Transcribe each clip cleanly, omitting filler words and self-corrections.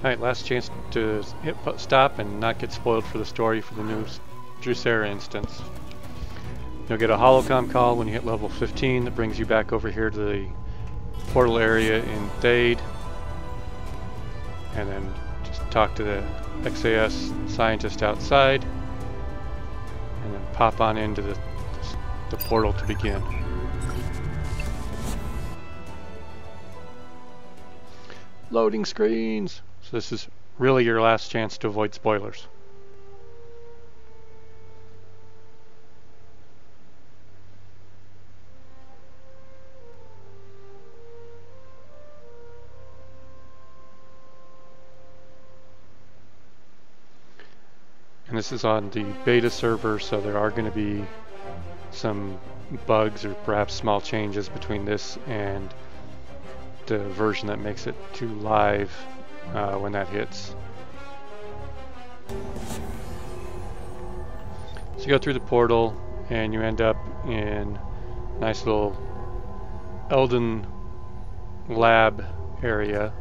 Alright, last chance to hit stop and not get spoiled for the story for the new Drusera instance. You'll get a holocom call when you hit level 15 that brings you back over here to the portal area in Thade. And then just talk to the XAS scientist outside. And then pop on into the portal to begin. Loading screens! So this is really your last chance to avoid spoilers. And this is on the beta server, so there are going to be some bugs or perhaps small changes between this and the version that makes it to live when that hits. So you go through the portal and you end up in a nice little Elden lab area.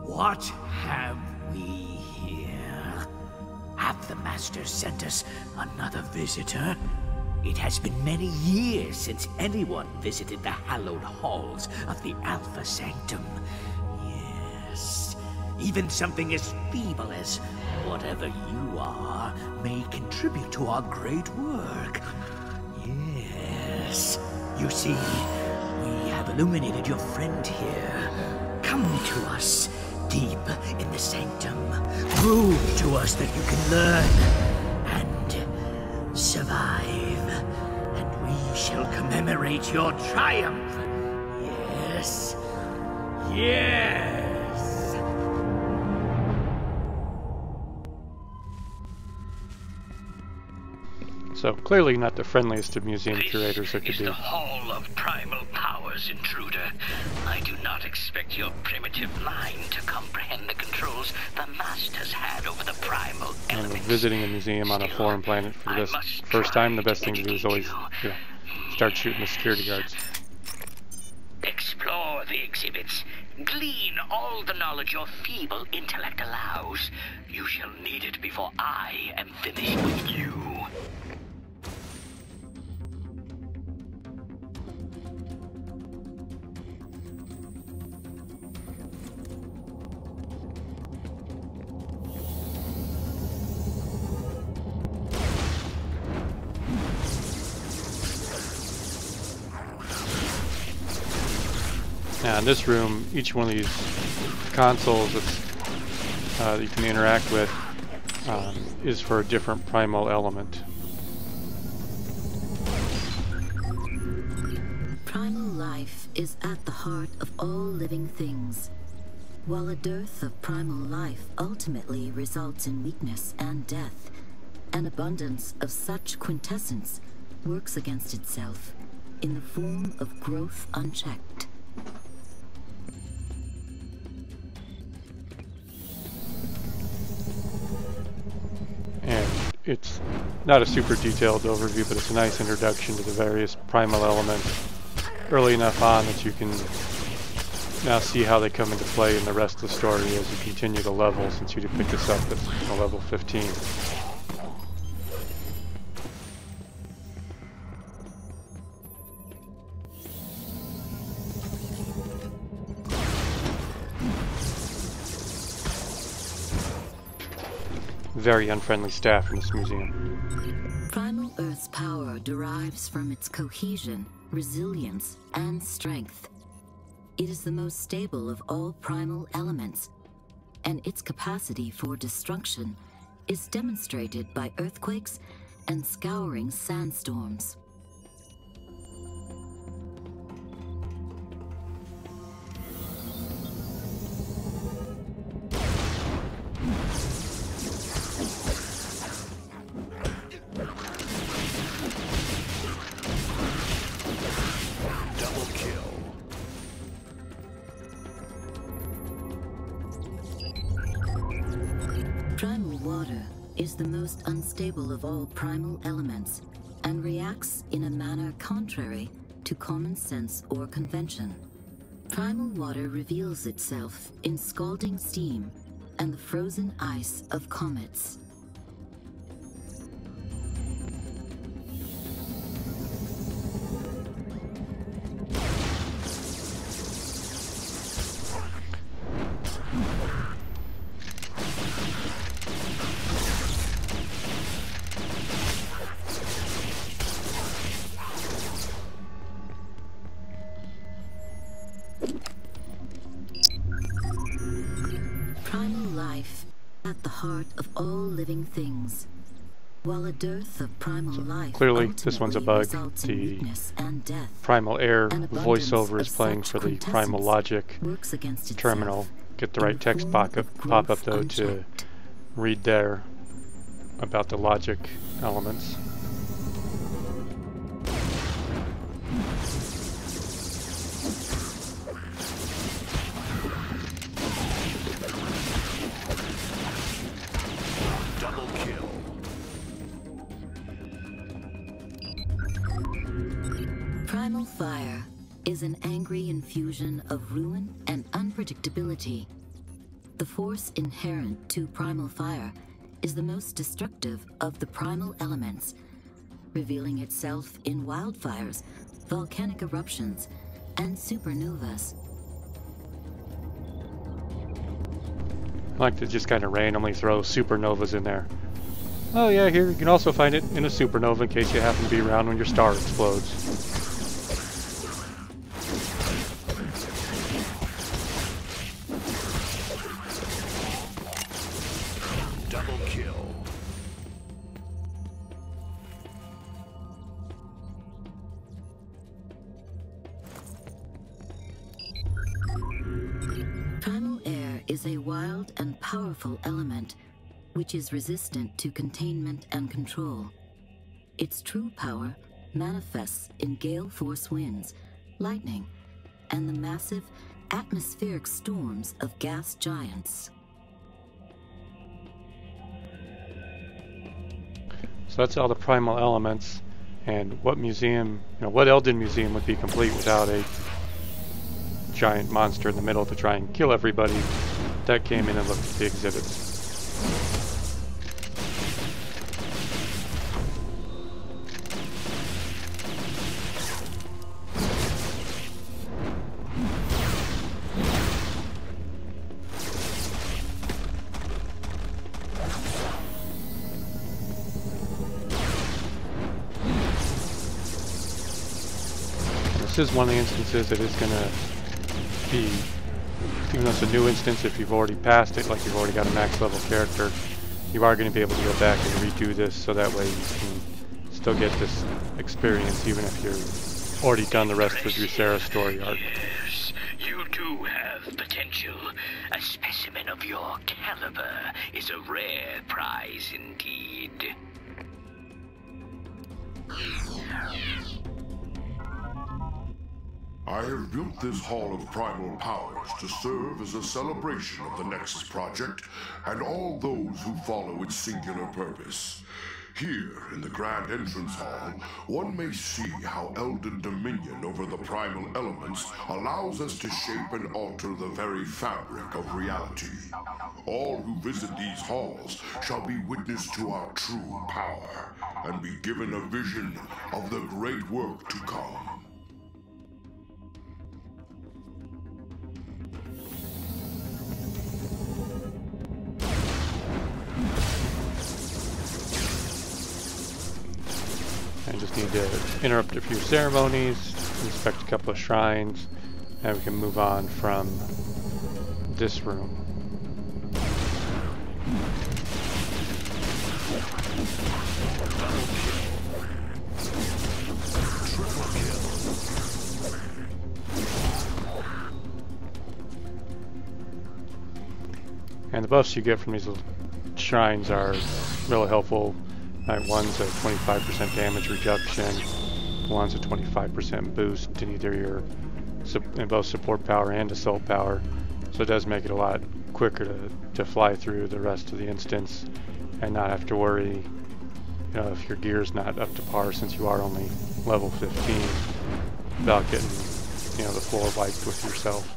What have we here? Have the Masters sent us another visitor? It has been many years since anyone visited the hallowed halls of the Alpha Sanctum. Yes, even something as feeble as whatever you are may contribute to our great work. Yes, you see, we have illuminated your friend here. Come to us. Deep in the Sanctum, prove to us that you can learn and survive, and we shall commemorate your triumph. Yes, yes. So clearly not the friendliest of museum curators there could be. This is the Hall of Primal Powers, intruder. I do not expect your primitive mind to comprehend the controls the Masters had over the primal elements. And visiting a museum on a foreign planet for this first time, the best thing to do is always start shooting the security guards. Explore the exhibits. Glean all the knowledge your feeble intellect allows. You shall need it before I am finished with you. Now in this room, each one of these consoles that you can interact with is for a different primal element. Primal life is at the heart of all living things. While a dearth of primal life ultimately results in weakness and death, an abundance of such quintessence works against itself in the form of growth unchecked. And it's not a super detailed overview, but it's a nice introduction to the various primal elements early enough on that you can now see how they come into play in the rest of the story as you continue to level, since you pick this up at level 15. Very unfriendly staff in this museum. Primal Earth's power derives from its cohesion, resilience, and strength. It is the most stable of all primal elements, and its capacity for destruction is demonstrated by earthquakes and scouring sandstorms. Primal water is the most unstable of all primal elements and reacts in a manner contrary to common sense or convention. Primal water reveals itself in scalding steam and the frozen ice of comets. Primal life at the heart of all living things. While a dearth of primal life Clearly, this one's a bug. results in The weakness and death, Primal Air an abundance voiceover is of playing such for the quintessence Primal Logic works against itself terminal. Get the in right text form pop of up growth though to unchecked. read there about the logic elements. Double kill. Primal fire is an angry infusion of ruin and unpredictability. The force inherent to primal fire is the most destructive of the primal elements, revealing itself in wildfires, volcanic eruptions, and supernovas. I like to just kind of randomly throw supernovas in there. Oh yeah, here you can also find it in a supernova in case you happen to be around when your star explodes. Double kill. Primal air is a wild and powerful element, which is resistant to containment and control. Its true power manifests in gale force winds, lightning, and the massive atmospheric storms of gas giants. So that's all the primal elements. And what museum, what Elden museum would be complete without a giant monster in the middle to try and kill everybody that came in and looked at the exhibits. This is one of the instances that is going to be, even though it's a new instance, if you've already passed it, like you've already got a max level character, you are going to be able to go back and redo this, so that way you can still get this experience even if you've already done the rest of your Sarah story arc. Yes, you do have potential. A specimen of your caliber is a rare prize indeed. I have built this Hall of Primal Powers to serve as a celebration of the Nexus Project and all those who follow its singular purpose. Here, in the Grand Entrance Hall, one may see how Elden dominion over the primal elements allows us to shape and alter the very fabric of reality. All who visit these halls shall be witness to our true power and be given a vision of the great work to come. I just need to interrupt a few ceremonies, inspect a couple of shrines, and we can move on from this room. And the buffs you get from these little shrines are really helpful. One's a 25% damage reduction, one's a 25% boost in either your in both support power and assault power. So it does make it a lot quicker to fly through the rest of the instance and not have to worry, if your gear's not up to par, since you are only level 15. without getting, you know, the floor wiped with yourself.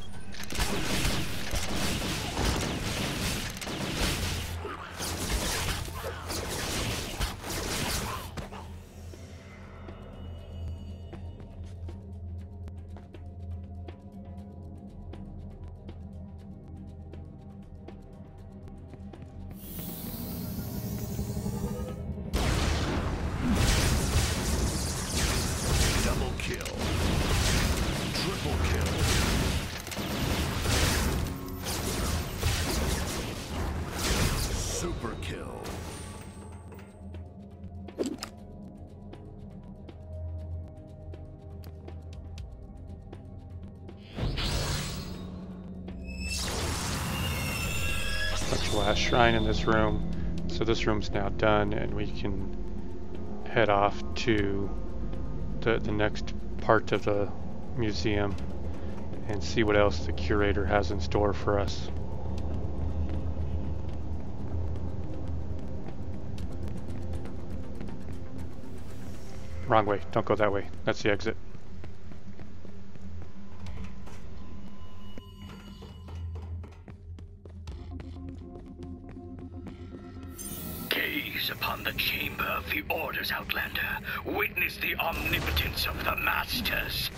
Last shrine in this room, so this room's now done, and we can head off to the next part of the museum and see what else the curator has in store for us. Wrong way, don't go that way, that's the exit. Upon the chamber of the Orders, Outlander. Witness the omnipotence of the Masters.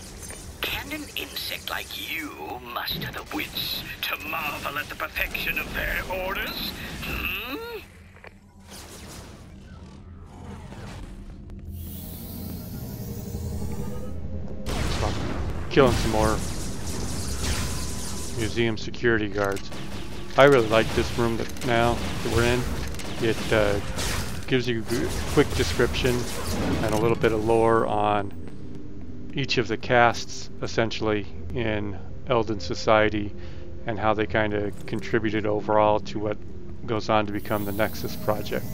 Can an insect like you muster the wits to marvel at the perfection of their orders? Hmm? So I'm killing some more museum security guards. I really like this room now that we're in. It gives you a quick description and a little bit of lore on each of the castes, essentially, in Elden society, and how they kind of contributed overall to what goes on to become the Nexus project.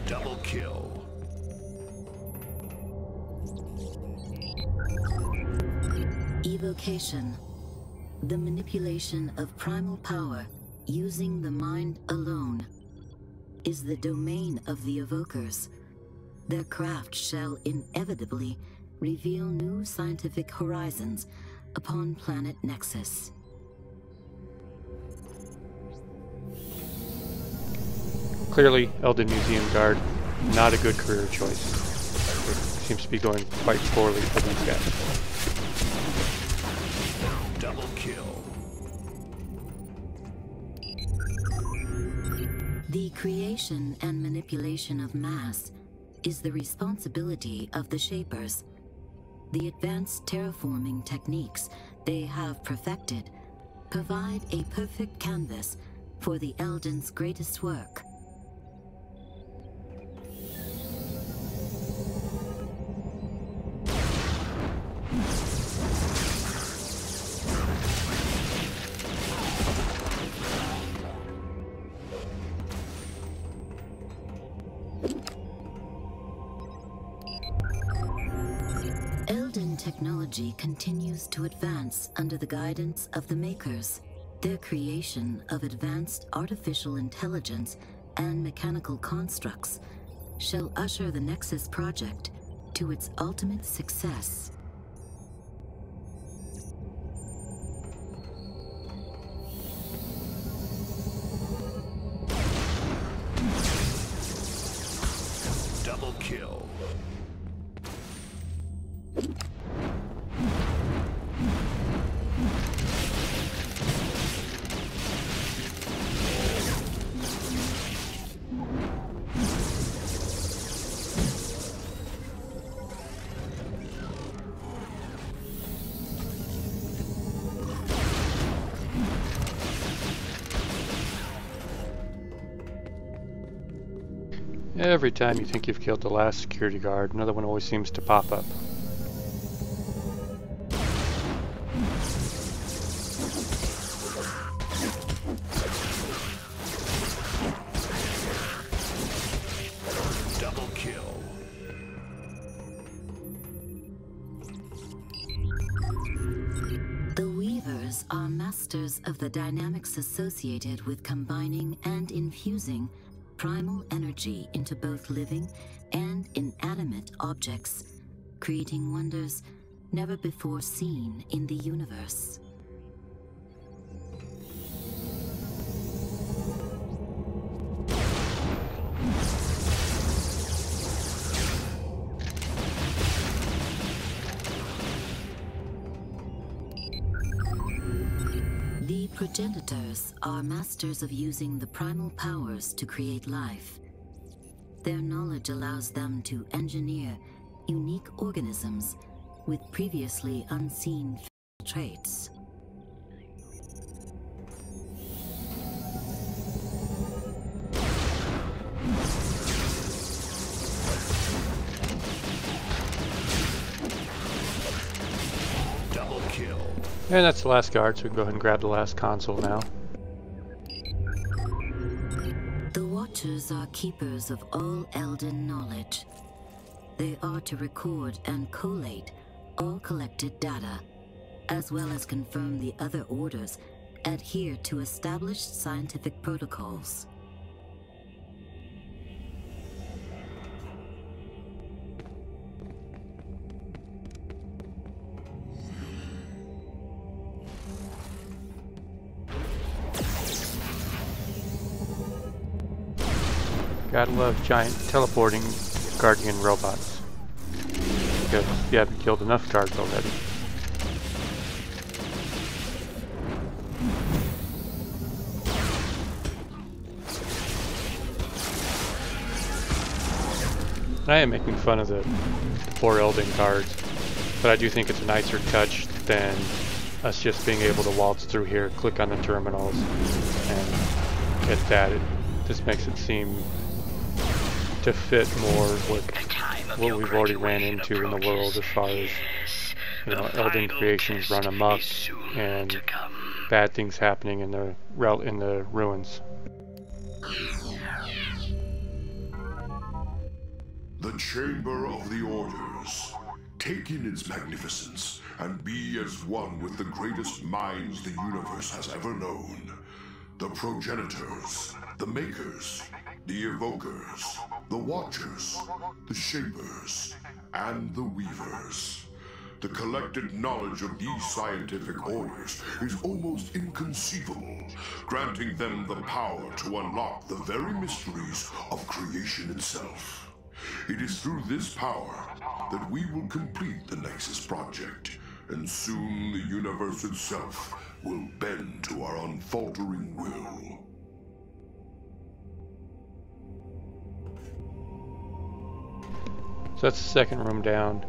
Double kill. Evocation. The manipulation of primal power using the mind alone is the domain of the evokers. Their craft shall inevitably reveal new scientific horizons upon planet Nexus. Clearly, Elden Museum Guard, not a good career choice. It seems to be going quite poorly for these guys. Double kill. The creation and manipulation of mass is the responsibility of the Shapers. The advanced terraforming techniques they have perfected provide a perfect canvas for the Elden's greatest work. Technology continues to advance under the guidance of the Makers. Their creation of advanced artificial intelligence and mechanical constructs shall usher the Nexus project to its ultimate success. Double kill. Every time you think you've killed the last security guard, another one always seems to pop up. Double kill. The Weavers are masters of the dynamics associated with combining and infusing primal energy into both living and inanimate objects, creating wonders never before seen in the universe. The progenitors are masters of using the primal powers to create life. Their knowledge allows them to engineer unique organisms with previously unseen traits. Double kill. And that's the last guard, so we can go ahead and grab the last console now. The Watchers are keepers of all Elden knowledge. They are to record and collate all collected data, as well as confirm the other orders adhere to established scientific protocols. Gotta love giant teleporting guardian robots. Because you haven't killed enough guards already. I am making fun of the poor Elden guards, but I do think it's a nicer touch than us just being able to waltz through here, click on the terminals, and get that. It just makes it seem to fit more with what we've already ran into in the world as far as, you know, Elden creations run amok and bad things happening in the ruins. The Chamber of the Orders. Take in its magnificence and be as one with the greatest minds the universe has ever known. The Progenitors, the Makers, the Evokers, the Watchers, the Shapers, and the Weavers. The collected knowledge of these scientific orders is almost inconceivable, granting them the power to unlock the very mysteries of creation itself. It is through this power that we will complete the Nexus Project, and soon the universe itself will bend to our unfaltering will. So that's the second room down,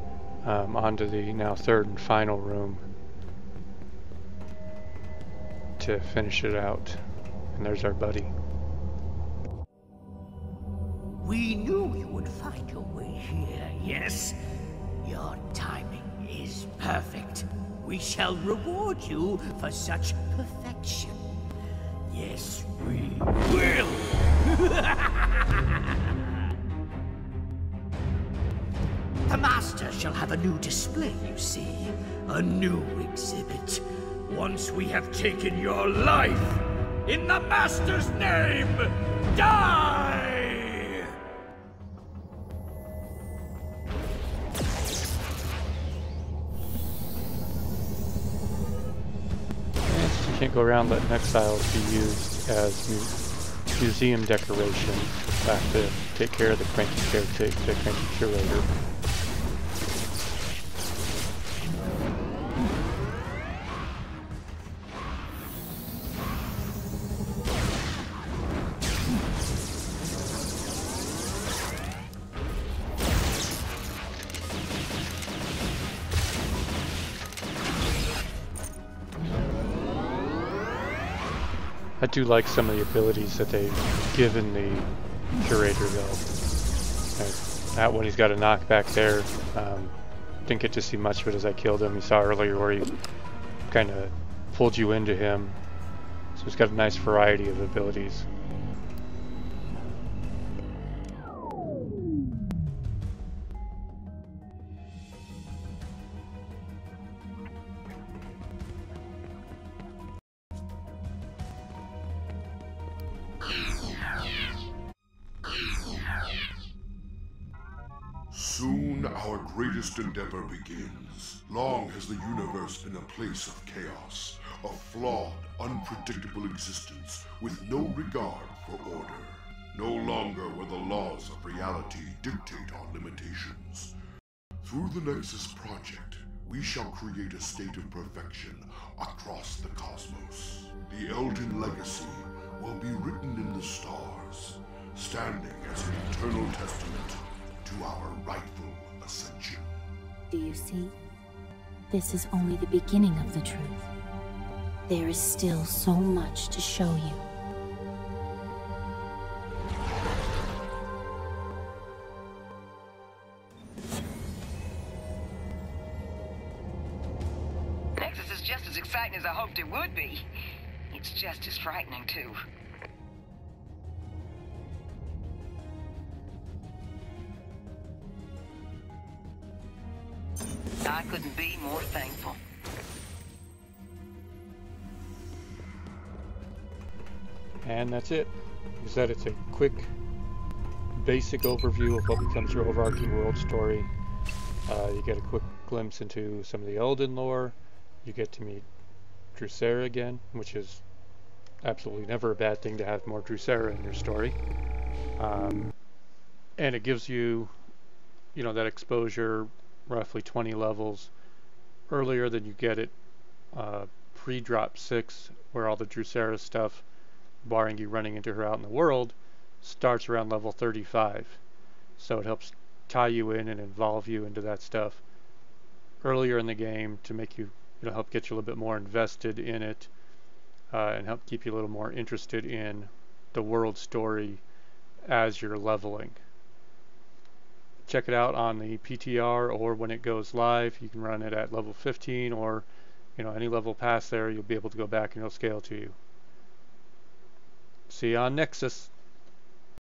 onto the now third and final room to finish it out. And there's our buddy. We knew you would find your way here, yes? Your timing is perfect. We shall reward you for such perfection. Yes, we will! The Master shall have a new display, you see. A new exhibit. Once we have taken your life, in the Master's name, die! You can't go around letting exiles be used as museum decoration. You have to take care of the cranky caretaker, the cranky curator. I do like some of the abilities that they've given the curator though. That one, he's got a knockback there. Didn't get to see much of it as I killed him. You saw earlier where he kind of pulled you into him. So he's got a nice variety of abilities. our greatest endeavor begins. Long has the universe been a place of chaos, a flawed, unpredictable existence with no regard for order. No longer will the laws of reality dictate our limitations. Through the Nexus Project, we shall create a state of perfection across the cosmos. The Elden legacy will be written in the stars, standing as an eternal testament to our rightful ascension. Do you see? This is only the beginning of the truth. There is still so much to show you. Nexus is just as exciting as I hoped it would be. It's just as frightening, too. I couldn't be more thankful. And that's it. Like I said, it's a quick, basic overview of what becomes your overarching world story. You get a quick glimpse into some of the Elden lore. You get to meet Drusera again, which is absolutely never a bad thing to have more Drusera in your story. And it gives you, that exposure, roughly 20 levels earlier than you get it pre-drop 6, where all the Drusera stuff, barring you running into her out in the world, starts around level 35. So it helps tie you in and involve you into that stuff earlier in the game to make you, help get you a little bit more invested in it, and help keep you a little more interested in the world story as you're leveling. Check it out on the PTR, or when it goes live, you can run it at level 15, or any level past there, you'll be able to go back and it'll scale to you. See you on Nexus.